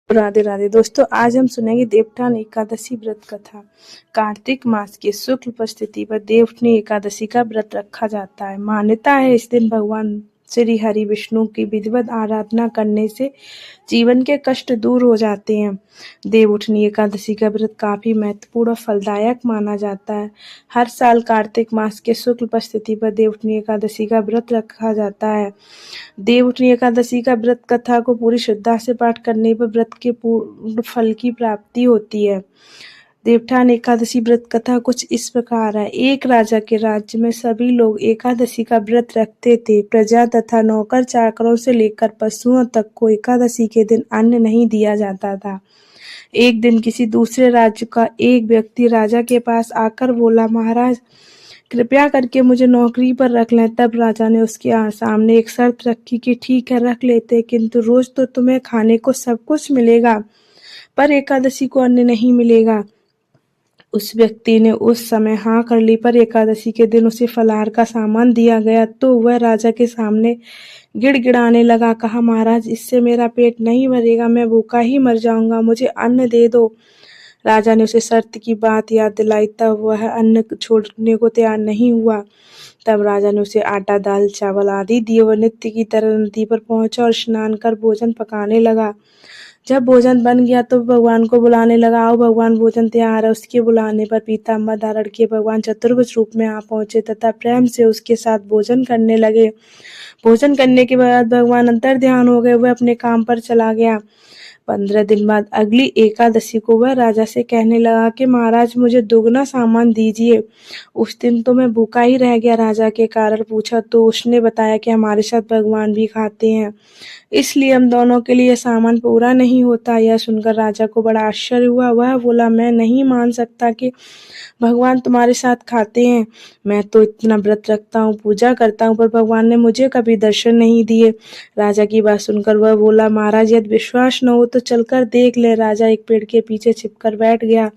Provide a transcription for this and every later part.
राधे राधे दोस्तों, आज हम सुनेंगे देवउठान एकादशी व्रत कथा। कार्तिक मास की शुक्ल पक्षतिथि पर देवउठनी एकादशी का व्रत रखा जाता है। मान्यता है इस दिन भगवान श्री हरि विष्णु की विधिवत आराधना करने से जीवन के कष्ट दूर हो जाते हैं। देवउठनी एकादशी का व्रत काफी महत्वपूर्ण और फलदायक माना जाता है। हर साल कार्तिक मास के शुक्ल पक्षतिथि पर देवउठनी एकादशी का व्रत रखा जाता है। देवउठनी एकादशी का व्रत कथा को पूरी श्रद्धा से पाठ करने पर व्रत के पूर्ण फल की प्राप्ति होती है। देवउठान एकादशी व्रत कथा कुछ इस प्रकार है। एक राजा के राज्य में सभी लोग एकादशी का व्रत रखते थे। प्रजा तथा नौकर चाकरों से लेकर पशुओं तक को एकादशी के दिन अन्न नहीं दिया जाता था। एक दिन किसी दूसरे राज्य का एक व्यक्ति राजा के पास आकर बोला, महाराज कृपया करके मुझे नौकरी पर रख लें। तब राजा ने उसके सामने एक शर्त रखी कि ठीक है, रख लेते, किंतु रोज तो तुम्हें खाने को सब कुछ मिलेगा, पर एकादशी को अन्न नहीं मिलेगा। उस व्यक्ति ने उस समय हाँ कर ली, पर एकादशी के दिन उसे फलाहार का सामान दिया गया तो वह राजा के सामने गिड़गिड़ाने लगा। कहा, महाराज इससे मेरा पेट नहीं भरेगा, मैं भूखा ही मर जाऊंगा, मुझे अन्न दे दो। राजा ने उसे शर्त की बात याद दिलाई, तब वह अन्न छोड़ने को तैयार नहीं हुआ। तब राजा ने उसे आटा, दाल, चावल आदि दिए। वह नित्य की तरह नदी पर पहुंचा और स्नान कर भोजन पकाने लगा। जब भोजन बन गया तो भगवान को बुलाने लगा, आओ भगवान भोजन तैयार है। उसके बुलाने पर पीताम्बर धारण किए भगवान चतुर्भुज रूप में आ पहुंचे तथा प्रेम से उसके साथ भोजन करने लगे। भोजन करने के बाद भगवान अंतर्ध्यान हो गए, वह अपने काम पर चला गया। 15 दिन बाद अगली एकादशी को वह राजा से कहने लगा कि महाराज मुझे दुगना सामान दीजिए। उस दिन तो मैं भूखा ही रह गया। राजा के कारण पूछा तो उसने बताया कि हमारे साथ भगवान भी खाते हैं, इसलिए हम दोनों के लिए सामान पूरा नहीं होता। यह सुनकर राजा को बड़ा आश्चर्य हुआ। वह बोला, मैं नहीं मान सकता कि भगवान तुम्हारे साथ खाते हैं। मैं तो इतना व्रत रखता हूँ, पूजा करता हूँ, पर भगवान ने मुझे कभी दर्शन नहीं दिए। राजा की बात सुनकर वह बोला, महाराज यदि विश्वास न हो तो चलकर देख ले। राजा एक पेड़ के पीछे छिपकर बैठ गया।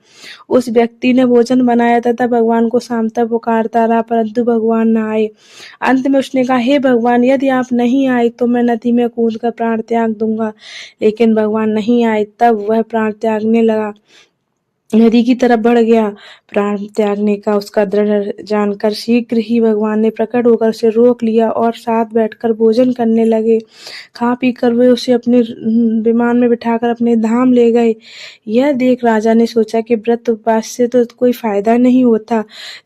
उस व्यक्ति ने भोजन बनाया तथा भगवान को शाम तक पुकारता रहा, परंतु भगवान न आए। अंत में उसने कहा, हे भगवान, यदि आप नहीं आए तो मैं नदी में कूदकर प्राण त्याग दूंगा। लेकिन भगवान नहीं आए। तब वह प्राण त्यागने लगा, नदी की तरफ बढ़ गया। प्राण त्यागने का उसका दृढ़ जानकर शीघ्र ही भगवान ने प्रकट होकर उसे रोक लिया और साथ बैठकर भोजन करने लगे। खा पी कर वे उसे अपने विमान में बिठाकर अपने धाम ले गए। यह देख राजा ने सोचा कि व्रत उपवास से तो कोई फायदा नहीं होता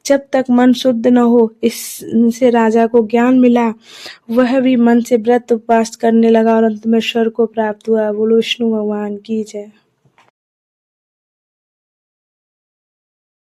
जब तक मन शुद्ध न हो। इससे राजा को ज्ञान मिला। वह भी मन से व्रत उपवास करने लगा और अंत में स्वर्ग को प्राप्त हुआ। बोलो विष्णु भगवान की जय।